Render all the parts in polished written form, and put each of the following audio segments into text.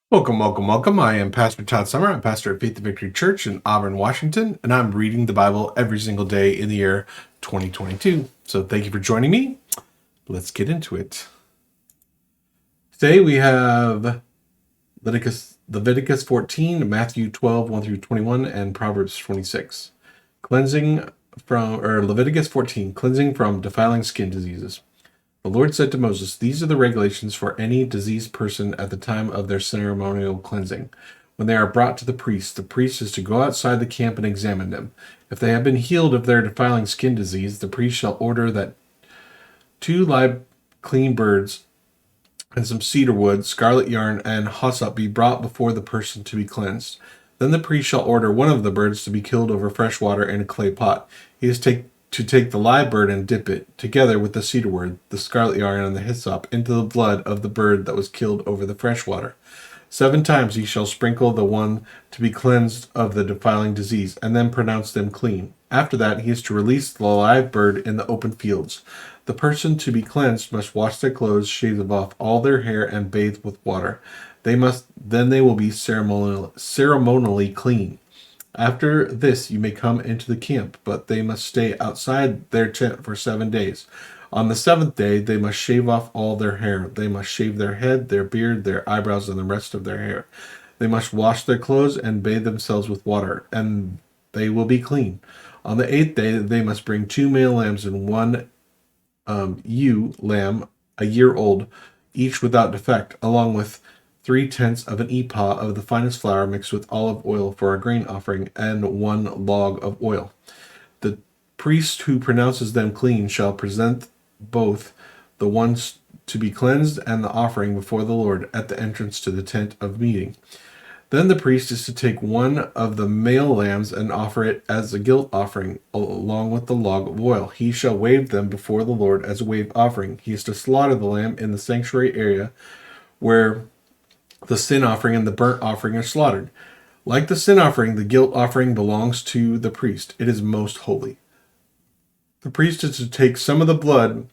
Welcome, welcome, welcome. I am Pastor Todd Summer. I'm pastor at Faith and Victory Church in Auburn, Washington, and I'm reading the Bible every single day in the year 2022. So thank you for joining me. Let's get into it. Today we have Leviticus 14, Matthew 12, 1 through 21, and Proverbs 26. Leviticus 14, cleansing from defiling skin diseases. The Lord said to Moses, "These are the regulations for any diseased person at the time of their ceremonial cleansing. When they are brought to the priest is to go outside the camp and examine them. If they have been healed of their defiling skin disease, the priest shall order that 2 live clean birds and some cedar wood, scarlet yarn, and hyssop be brought before the person to be cleansed. Then the priest shall order one of the birds to be killed over fresh water in a clay pot. He is to take the live bird and dip it, together with the cedar wood, the scarlet yarn, and the hyssop, into the blood of the bird that was killed over the fresh water. 7 times he shall sprinkle the one to be cleansed of the defiling disease, and then pronounce them clean. After that, he is to release the live bird in the open fields. The person to be cleansed must wash their clothes, shave off all their hair, and bathe with water. Then they will be ceremonially clean. After this, you may come into the camp, but they must stay outside their tent for 7 days. On the 7th day, they must shave off all their hair. They must shave their head, their beard, their eyebrows, and the rest of their hair. They must wash their clothes and bathe themselves with water, and they will be clean. On the 8th day, they must bring 2 male lambs and one ewe lamb, a year old, each without defect, along with 3/10 of an ephah of the finest flour mixed with olive oil for a grain offering, and 1 log of oil. The priest who pronounces them clean shall present both the ones to be cleansed and the offering before the Lord at the entrance to the tent of meeting. Then the priest is to take one of the male lambs and offer it as a guilt offering, along with the log of oil. He shall wave them before the Lord as a wave offering. He is to slaughter the lamb in the sanctuary area where the sin offering and the burnt offering are slaughtered. Like the sin offering, the guilt offering belongs to the priest. It is most holy. The priest is to take some of the blood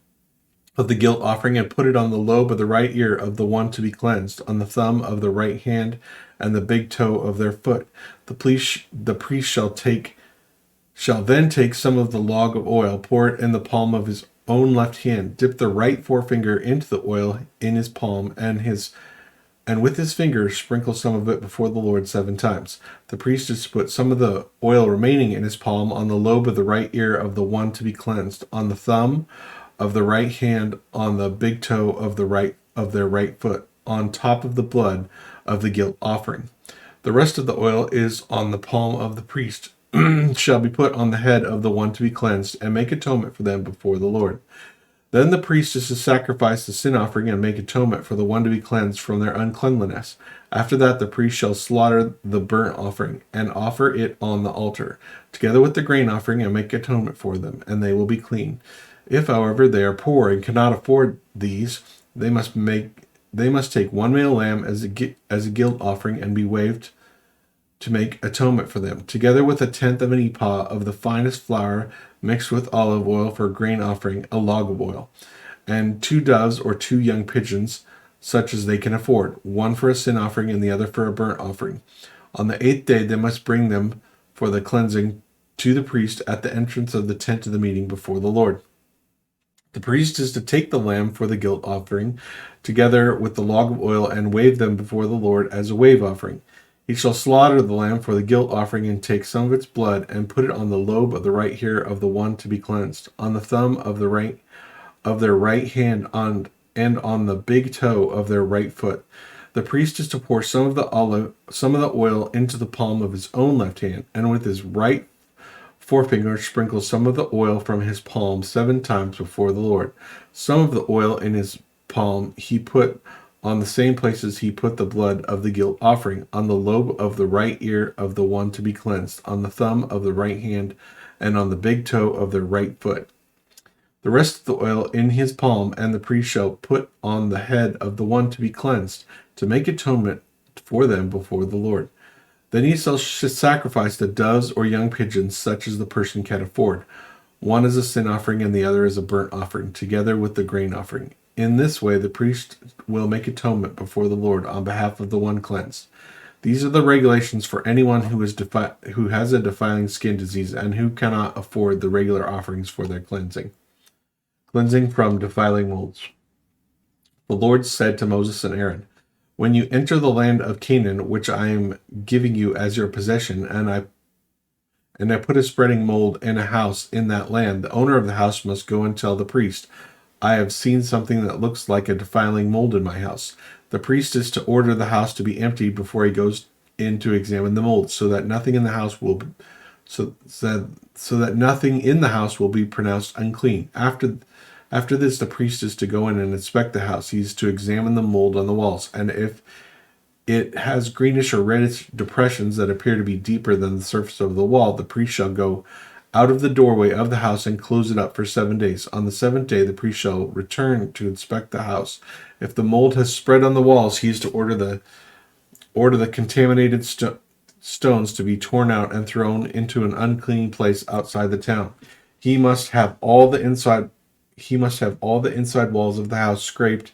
of the guilt offering and put it on the lobe of the right ear of the one to be cleansed, on the thumb of the right hand, and the big toe of their foot. The priest shall then take some of the log of oil, pour it in the palm of his own left hand, dip the right forefinger into the oil in his palm, and with his fingers sprinkle some of it before the Lord 7 times. The priest is to put some of the oil remaining in his palm on the lobe of the right ear of the one to be cleansed, on the thumb of the right hand, on the big toe of their right foot, on top of the blood of the guilt offering. The rest of the oil is on the palm of the priest, shall be put on the head of the one to be cleansed, and make atonement for them before the Lord. Then the priest is to sacrifice the sin offering and make atonement for the one to be cleansed from their uncleanliness. After that, the priest shall slaughter the burnt offering and offer it on the altar, together with the grain offering, and make atonement for them, and they will be clean. If, however, they are poor and cannot afford these, they must take 1 male lamb as a guilt offering and be waved to make atonement for them, together with 1/10 of an ephah of the finest flour mixed with olive oil for a grain offering, a log of oil, and 2 doves or 2 young pigeons, such as they can afford, one for a sin offering and the other for a burnt offering. On the 8th day they must bring them for the cleansing to the priest at the entrance of the tent of the meeting before the Lord. The priest is to take the lamb for the guilt offering, together with the log of oil, and wave them before the Lord as a wave offering. He shall slaughter the lamb for the guilt offering and take some of its blood and put it on the lobe of the right ear of the one to be cleansed, on the thumb of their right hand, and on the big toe of their right foot. The priest is to pour some of the oil into the palm of his own left hand, and with his right forefinger sprinkle some of the oil from his palm 7 times before the Lord. Some of the oil in his palm he put on the same places he put the blood of the guilt offering, on the lobe of the right ear of the one to be cleansed, on the thumb of the right hand, and on the big toe of their right foot. The rest of the oil in his palm, and the priest shall put on the head of the one to be cleansed, to make atonement for them before the Lord. Then he shall sacrifice the doves or young pigeons, such as the person can afford. One is a sin offering and the other is a burnt offering, together with the grain offering. In this way, the priest will make atonement before the Lord on behalf of the one cleansed. These are the regulations for anyone who has a defiling skin disease and who cannot afford the regular offerings for their cleansing. Cleansing from defiling molds. The Lord said to Moses and Aaron, "When you enter the land of Canaan, which I am giving you as your possession, and I put a spreading mold in a house in that land, the owner of the house must go and tell the priest, 'I have seen something that looks like a defiling mold in my house.' The priest is to order the house to be emptied before he goes in to examine the mold, so that nothing in the house will be, so that nothing in the house will be pronounced unclean. After this, the priest is to go in and inspect the house. He is to examine the mold on the walls, and if it has greenish or reddish depressions that appear to be deeper than the surface of the wall, the priest shall go out of the doorway of the house and close it up for 7 days. On the seventh day, the priest shall return to inspect the house. If the mold has spread on the walls, he is to order the contaminated stones to be torn out and thrown into an unclean place outside the town. He must have all the inside walls of the house scraped,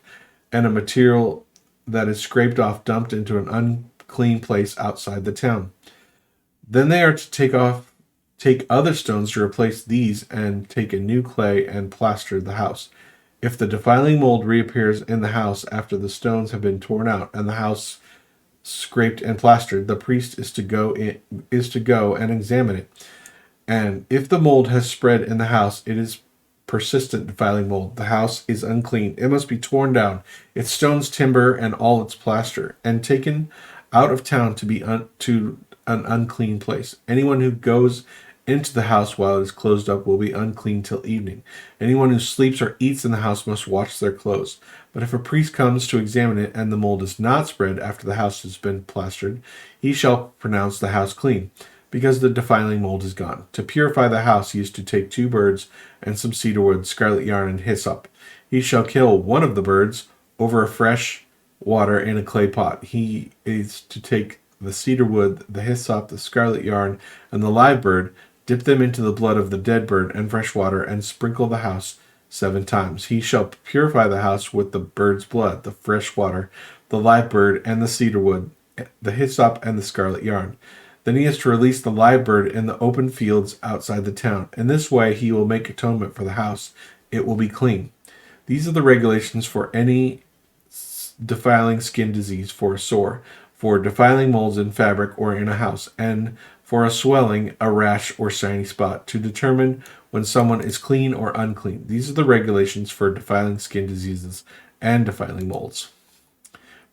and a material that is scraped off dumped into an unclean place outside the town. Then they are to take other stones to replace these, and take a new clay and plaster the house. If the defiling mold reappears in the house after the stones have been torn out and the house scraped and plastered, the priest is to go and examine it. And if the mold has spread in the house, it is persistent defiling mold. The house is unclean. It must be torn down, its stones, timber, and all its plaster, and taken out of town to be to an unclean place. Anyone who goes into the house while it is closed up will be unclean till evening. Anyone who sleeps or eats in the house must wash their clothes. But if a priest comes to examine it and the mold is not spread after the house has been plastered, he shall pronounce the house clean, because the defiling mold is gone. To purify the house, he is to take 2 birds and some cedar wood, scarlet yarn, and hyssop. He shall kill one of the birds over a fresh water in a clay pot. He is to take the cedar wood, the hyssop, the scarlet yarn, and the live bird, dip them into the blood of the dead bird and fresh water, and sprinkle the house 7 times. He shall purify the house with the bird's blood, the fresh water, the live bird, and the cedar wood, the hyssop, and the scarlet yarn. Then he is to release the live bird in the open fields outside the town. In this way he will make atonement for the house. It will be clean. These are the regulations for any defiling skin disease, for a sore, for defiling molds in fabric or in a house, and for a swelling, a rash, or shiny spot, to determine when someone is clean or unclean. These are the regulations for defiling skin diseases and defiling molds.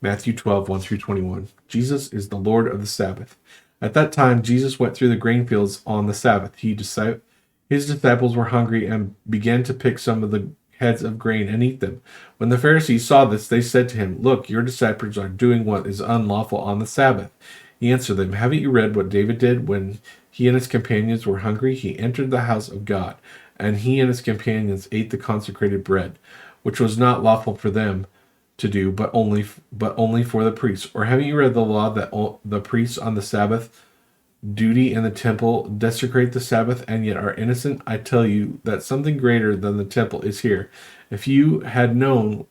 Matthew 12, 1 through 21. Jesus is the Lord of the Sabbath. At that time, Jesus went through the grain fields on the Sabbath. His disciples were hungry and began to pick some of the heads of grain and eat them. When the Pharisees saw this, they said to him, "Look, your disciples are doing what is unlawful on the Sabbath." He answered them, "Haven't you read what David did when he and his companions were hungry? He entered the house of God, and he and his companions ate the consecrated bread, which was not lawful for them to do, but only for the priests. Or haven't you read the law that the priests on the Sabbath duty in the temple desecrate the Sabbath and yet are innocent? I tell you that something greater than the temple is here. If you had known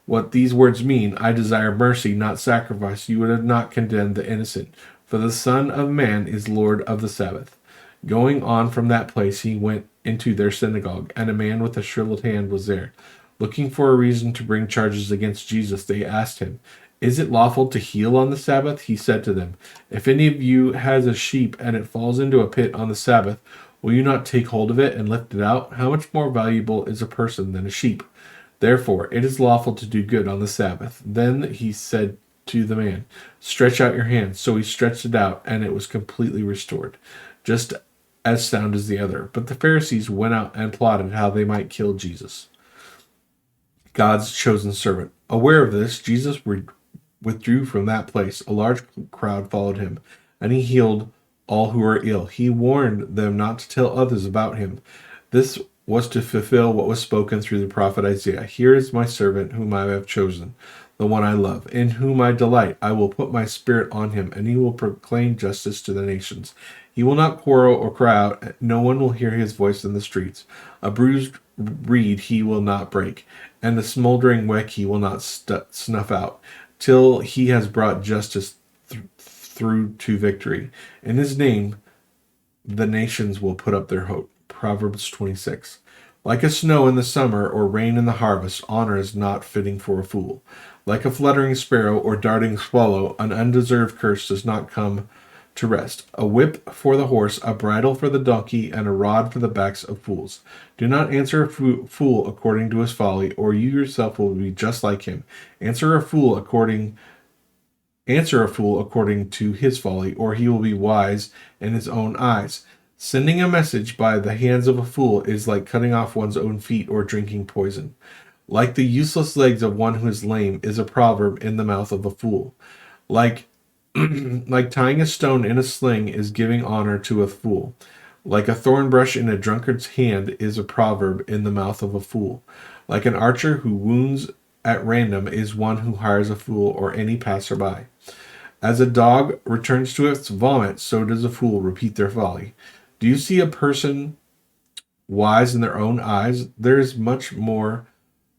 what these words mean, 'I desire mercy, not sacrifice,' you would have not condemned the innocent. For the Son of Man is Lord of the Sabbath." Going on from that place, he went into their synagogue, and a man with a shriveled hand was there. Looking for a reason to bring charges against Jesus, they asked him, "Is it lawful to heal on the Sabbath?" He said to them, "If any of you has a sheep and it falls into a pit on the Sabbath, will you not take hold of it and lift it out? How much more valuable is a person than a sheep? Therefore, it is lawful to do good on the Sabbath." Then he said to the man, "Stretch out your hand." So he stretched it out, and it was completely restored, just as sound as the other. But the Pharisees went out and plotted how they might kill Jesus, God's chosen servant. Aware of this, Jesus withdrew from that place. A large crowd followed him, and he healed all who were ill. He warned them not to tell others about him. This was to fulfill what was spoken through the prophet Isaiah. "Here is my servant whom I have chosen, the one I love, in whom I delight. I will put my spirit on him, and he will proclaim justice to the nations. He will not quarrel or cry out. No one will hear his voice in the streets. A bruised reed he will not break, and a smoldering wick he will not snuff out, till he has brought justice through to victory. In his name the nations will put up their hope. Proverbs 26. Like a snow in the summer or rain in the harvest, honor is not fitting for a fool. Like a fluttering sparrow or darting swallow, an undeserved curse does not come to rest. A whip for the horse, a bridle for the donkey, and a rod for the backs of fools. Do not answer a fool according to his folly, or you yourself will be just like him. Answer a fool according to his folly, or he will be wise in his own eyes. Sending a message by the hands of a fool is like cutting off one's own feet or drinking poison. Like the useless legs of one who is lame is a proverb in the mouth of a fool. Like like tying a stone in a sling is giving honor to a fool. Like a thorn brush in a drunkard's hand is a proverb in the mouth of a fool. Like an archer who wounds at random is one who hires a fool or any passerby. As a dog returns to its vomit, so does a fool repeat their folly. Do you see a person wise in their own eyes? There is much more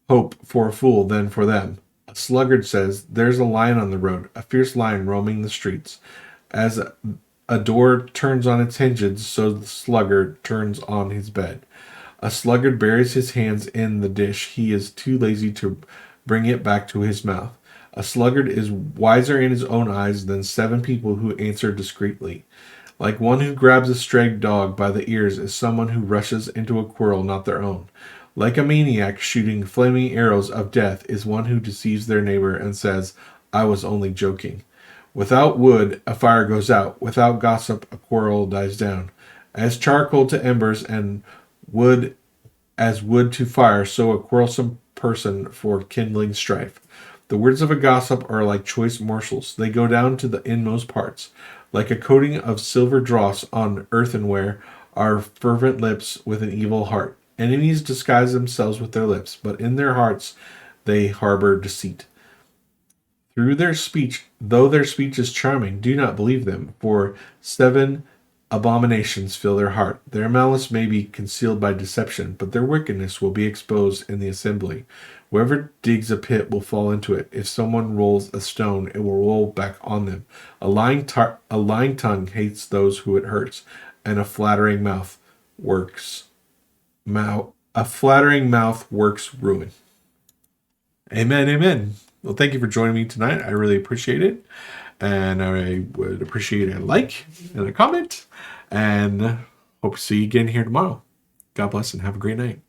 hope for a fool than for them. A sluggard says, "There's a lion on the road, a fierce lion roaming the streets." As a door turns on its hinges, so the sluggard turns on his bed. A sluggard buries his hands in the dish. He is too lazy to bring it back to his mouth. A sluggard is wiser in his own eyes than 7 people who answer discreetly. Like one who grabs a stray dog by the ears is someone who rushes into a quarrel not their own. Like a maniac shooting flaming arrows of death is one who deceives their neighbor and says, "I was only joking." Without wood, a fire goes out. Without gossip, a quarrel dies down. As charcoal to embers and wood to fire, so a quarrelsome person for kindling strife. The words of a gossip are like choice morsels. They go down to the inmost parts. Like a coating of silver dross on earthenware are fervent lips with an evil heart. Enemies disguise themselves with their lips, but in their hearts they harbor deceit. Though their speech is charming, do not believe them, for 7 abominations fill their heart. Their malice may be concealed by deception, but their wickedness will be exposed in the assembly. Whoever digs a pit will fall into it. If someone rolls a stone, it will roll back on them. A lying tongue hates those who it hurts, and a flattering mouth works ruin. Amen, amen. Well, thank you for joining me tonight. I really appreciate it. And I would appreciate a like and a comment. And hope to see you again here tomorrow. God bless and have a great night.